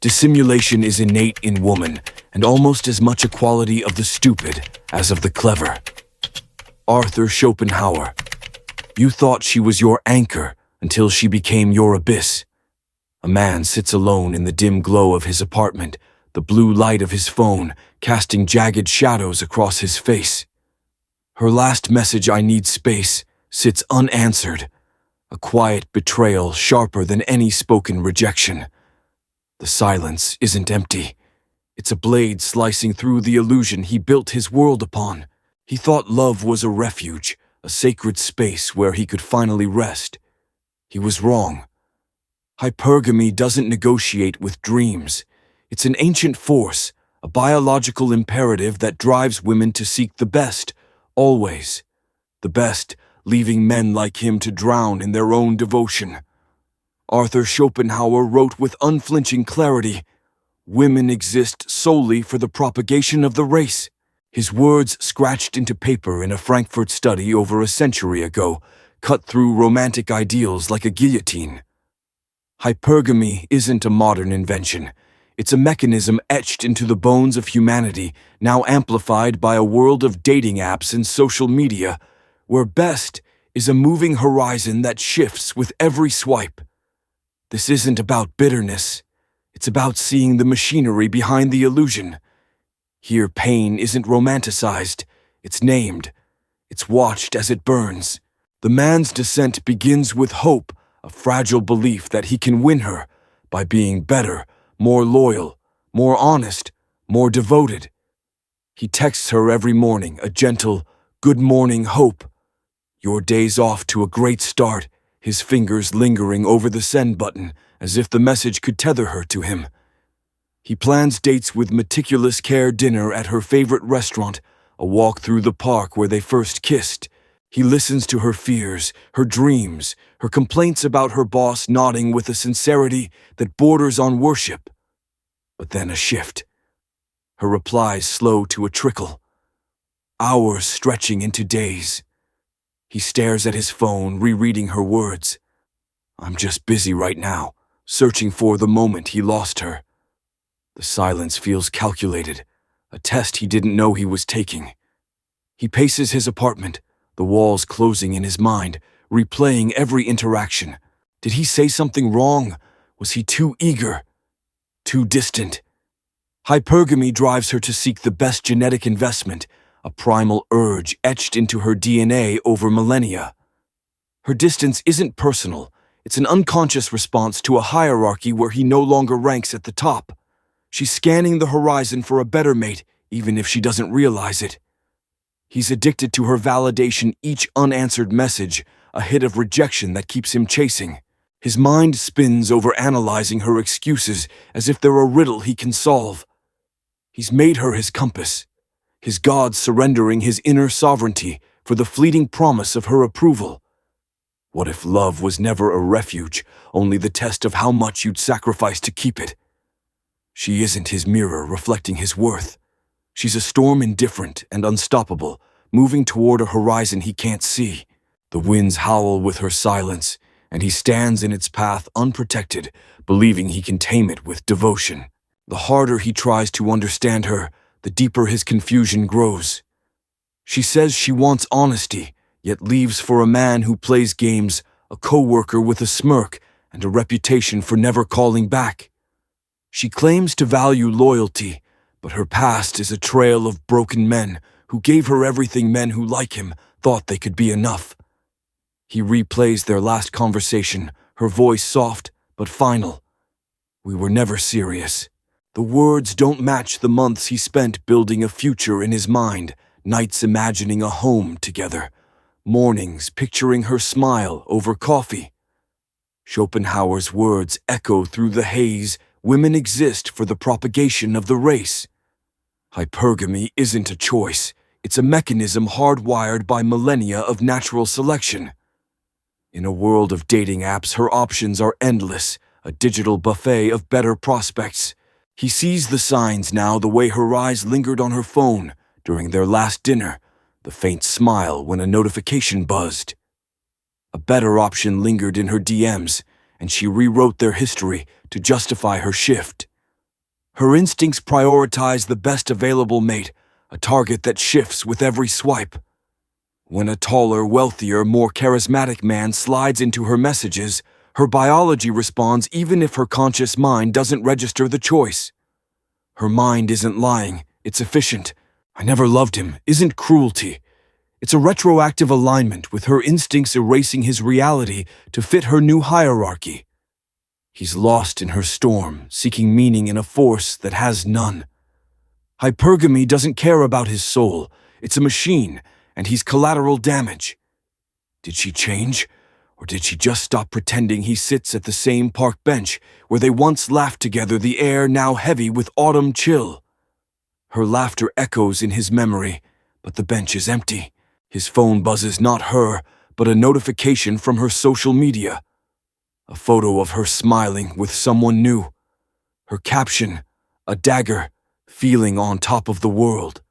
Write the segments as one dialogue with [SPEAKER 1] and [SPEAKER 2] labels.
[SPEAKER 1] Dissimulation is innate in woman, and almost as much a quality of the stupid as of the clever. Arthur Schopenhauer. You thought she was your anchor until she became your abyss. A man sits alone in the dim glow of his apartment, the blue light of his phone casting jagged shadows across his face. Her last message, "I need space," sits unanswered, a quiet betrayal sharper than any spoken rejection. The silence isn't empty. It's a blade slicing through the illusion he built his world upon. He thought love was a refuge, a sacred space where he could finally rest. He was wrong. Hypergamy doesn't negotiate with dreams. It's an ancient force, a biological imperative that drives women to seek the best, always. The best, leaving men like him to drown in their own devotion. Arthur Schopenhauer wrote with unflinching clarity, "Women exist solely for the propagation of the race." His words scratched into paper in a Frankfurt study over a century ago, cut through romantic ideals like a guillotine. Hypergamy isn't a modern invention. It's a mechanism etched into the bones of humanity, now amplified by a world of dating apps and social media, where best is a moving horizon that shifts with every swipe. This isn't about bitterness. It's about seeing the machinery behind the illusion. Here, pain isn't romanticized. It's named. It's watched as it burns. The man's descent begins with hope, a fragile belief that he can win her by being better, more loyal, more honest, more devoted. He texts her every morning, a gentle, "Good morning, Hope." Your day's off to a great start, his fingers lingering over the send button as if the message could tether her to him. He plans dates with meticulous care, dinner at her favorite restaurant, a walk through the park where they first kissed. He listens to her fears, her dreams, her complaints about her boss, nodding with a sincerity that borders on worship. But then a shift. Her replies slow to a trickle. Hours stretching into days. He stares at his phone, rereading her words. "I'm just busy right now, searching for the moment he lost her." The silence feels calculated, a test he didn't know he was taking. He paces his apartment, the walls closing in his mind, replaying every interaction. Did he say something wrong? Was he too eager? Too distant? Hypergamy drives her to seek the best genetic investment, a primal urge etched into her DNA over millennia. Her distance isn't personal. It's an unconscious response to a hierarchy where he no longer ranks at the top. She's scanning the horizon for a better mate, even if she doesn't realize it. He's addicted to her validation, each unanswered message, a hit of rejection that keeps him chasing. His mind spins over analyzing her excuses as if they're a riddle he can solve. He's made her his compass, his god, surrendering his inner sovereignty for the fleeting promise of her approval. What if love was never a refuge, only the test of how much you'd sacrifice to keep it? She isn't his mirror reflecting his worth. She's a storm, indifferent and unstoppable, moving toward a horizon he can't see. The winds howl with her silence, and he stands in its path unprotected, believing he can tame it with devotion. The harder he tries to understand her, the deeper his confusion grows. She says she wants honesty, yet leaves for a man who plays games, a coworker with a smirk, and a reputation for never calling back. She claims to value loyalty, but her past is a trail of broken men who gave her everything men who, like him, thought they could be enough. He replays their last conversation, her voice soft but final. "We were never serious." The words don't match the months he spent building a future in his mind, nights imagining a home together, mornings picturing her smile over coffee. Schopenhauer's words echo through the haze. Women exist for the propagation of the race. Hypergamy isn't a choice. It's a mechanism hardwired by millennia of natural selection. In a world of dating apps, her options are endless, a digital buffet of better prospects. He sees the signs now, the way her eyes lingered on her phone during their last dinner, the faint smile when a notification buzzed. A better option lingered in her DMs, and she rewrote their history to justify her shift. Her instincts prioritize the best available mate, a target that shifts with every swipe. When a taller, wealthier, more charismatic man slides into her messages, her biology responds even if her conscious mind doesn't register the choice. Her mind isn't lying, it's efficient. "I never loved him" isn't cruelty. It's a retroactive alignment with her instincts erasing his reality to fit her new hierarchy. He's lost in her storm, seeking meaning in a force that has none. Hypergamy doesn't care about his soul. It's a machine, and he's collateral damage. Did she change? Or did she just stop pretending he sits at the same park bench where they once laughed together, the air now heavy with autumn chill? Her laughter echoes in his memory, but the bench is empty. His phone buzzes not her, but a notification from her social media. A photo of her smiling with someone new. Her caption, a dagger, feeling on top of the world.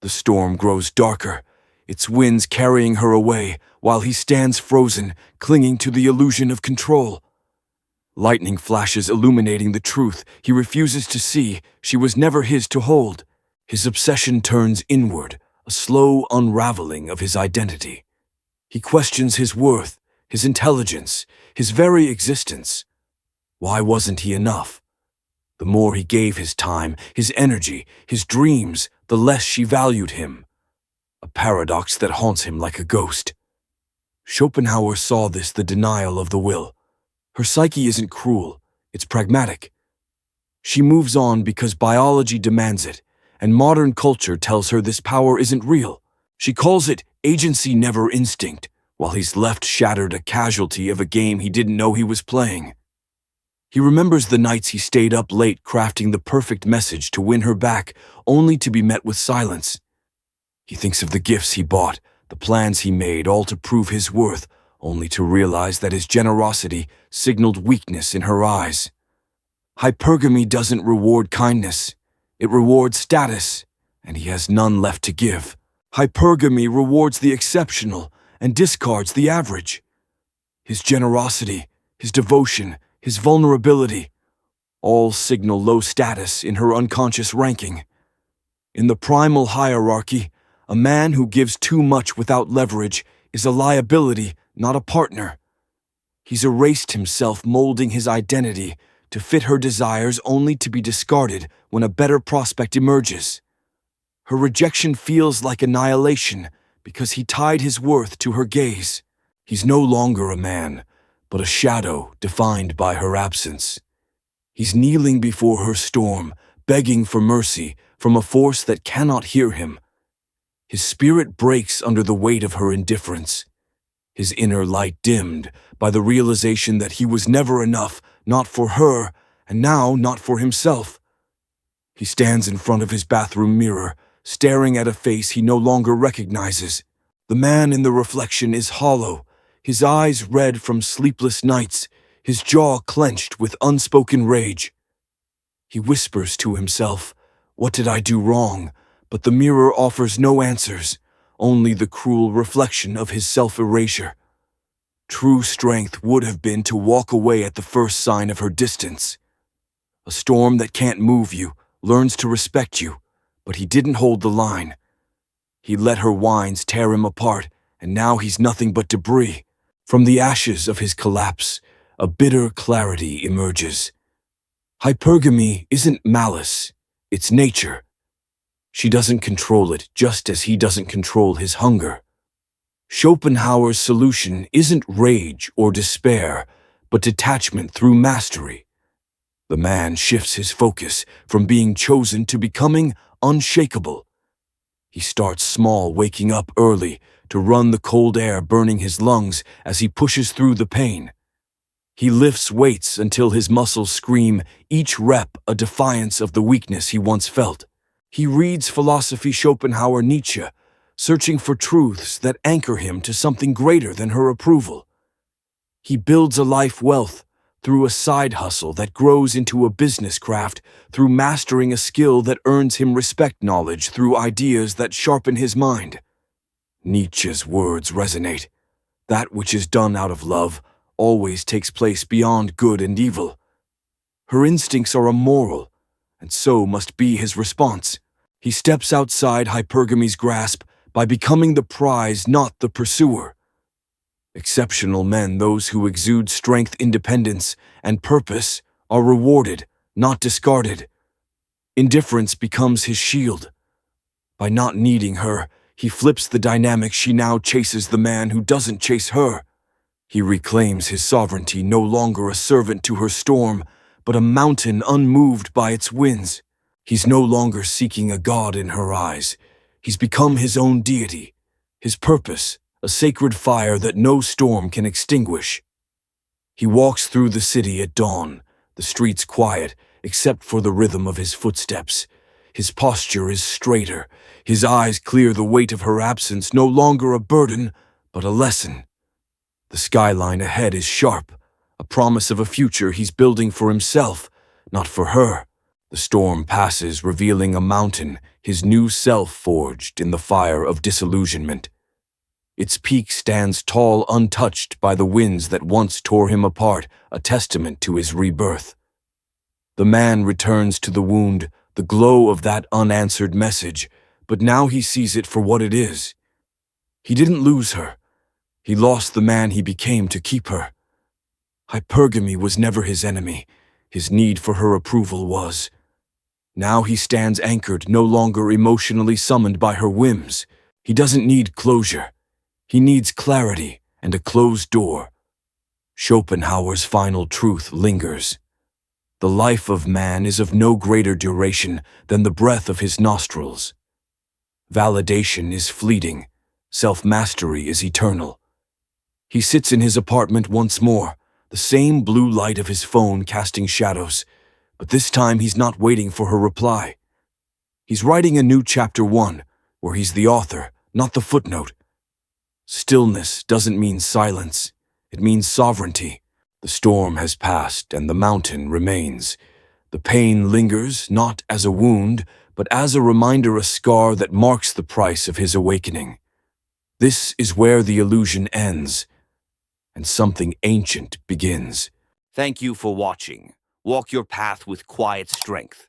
[SPEAKER 1] The storm grows darker, its winds carrying her away, while he stands frozen, clinging to the illusion of control. Lightning flashes illuminating the truth he refuses to see. She was never his to hold. His obsession turns inward, a slow unraveling of his identity. He questions his worth, his intelligence, his very existence. Why wasn't he enough? The more he gave his time, his energy, his dreams, the less she valued him. A paradox that haunts him like a ghost. Schopenhauer saw this, the denial of the will. Her psyche isn't cruel, it's pragmatic. She moves on because biology demands it, and modern culture tells her this power isn't real. She calls it agency, never instinct, while he's left shattered, a casualty of a game he didn't know he was playing. He remembers the nights he stayed up late crafting the perfect message to win her back, only to be met with silence. He thinks of the gifts he bought, the plans he made, all to prove his worth, only to realize that his generosity signaled weakness in her eyes. Hypergamy doesn't reward kindness, it rewards status, and he has none left to give. Hypergamy rewards the exceptional and discards the average. His generosity, his devotion, his vulnerability, all signal low status in her unconscious ranking. In the primal hierarchy, a man who gives too much without leverage is a liability, not a partner. He's erased himself, molding his identity to fit her desires, only to be discarded when a better prospect emerges. Her rejection feels like annihilation because he tied his worth to her gaze. He's no longer a man, but a shadow defined by her absence. He's kneeling before her storm, begging for mercy from a force that cannot hear him. His spirit breaks under the weight of her indifference. His inner light dimmed by the realization that he was never enough, not for her, and now not for himself. He stands in front of his bathroom mirror, staring at a face he no longer recognizes. The man in the reflection is hollow, his eyes red from sleepless nights, his jaw clenched with unspoken rage. He whispers to himself, "What did I do wrong?" But the mirror offers no answers, only the cruel reflection of his self-erasure. True strength would have been to walk away at the first sign of her distance. A storm that can't move you learns to respect you, but he didn't hold the line. He let her whines tear him apart, and now he's nothing but debris. From the ashes of his collapse, a bitter clarity emerges. Hypergamy isn't malice, it's nature. She doesn't control it, just as he doesn't control his hunger. Schopenhauer's solution isn't rage or despair, but detachment through mastery. The man shifts his focus from being chosen to becoming unshakable. He starts small, waking up early to run the cold air burning his lungs as he pushes through the pain. He lifts weights until his muscles scream, each rep a defiance of the weakness he once felt. He reads philosophy, Schopenhauer, Nietzsche, searching for truths that anchor him to something greater than her approval. He builds a life wealth through a side hustle that grows into a business craft, through mastering a skill that earns him respect, knowledge through ideas that sharpen his mind. Nietzsche's words resonate. That which is done out of love always takes place beyond good and evil. Her instincts are immoral, and so must be his response. He steps outside hypergamy's grasp by becoming the prize, not the pursuer. Exceptional men, those who exude strength, independence, and purpose, are rewarded, not discarded. Indifference becomes his shield. By not needing her, he flips the dynamic. She now chases the man who doesn't chase her. He reclaims his sovereignty, no longer a servant to her storm, but a mountain unmoved by its winds. He's no longer seeking a god in her eyes. He's become his own deity, his purpose, a sacred fire that no storm can extinguish. He walks through the city at dawn, the streets quiet, except for the rhythm of his footsteps. His posture is straighter, his eyes clear, the weight of her absence no longer a burden, but a lesson. The skyline ahead is sharp, a promise of a future he's building for himself, not for her. The storm passes, revealing a mountain, his new self forged in the fire of disillusionment. Its peak stands tall, untouched by the winds that once tore him apart, a testament to his rebirth. The man returns to the wound, the glow of that unanswered message, but now he sees it for what it is. He didn't lose her. He lost the man he became to keep her. Hypergamy was never his enemy. His need for her approval was. Now he stands anchored, no longer emotionally summoned by her whims. He doesn't need closure. He needs clarity and a closed door. Schopenhauer's final truth lingers. The life of man is of no greater duration than the breath of his nostrils. Validation is fleeting. Self-mastery is eternal. He sits in his apartment once more, the same blue light of his phone casting shadows, but this time he's not waiting for her reply. He's writing a new chapter 1, where he's the author, not the footnote. Stillness doesn't mean silence. It means sovereignty. The storm has passed and the mountain remains. The pain lingers, not as a wound, but as a reminder, a scar that marks the price of his awakening. This is where the illusion ends, and something ancient begins.
[SPEAKER 2] Thank you for watching. Walk your path with quiet strength.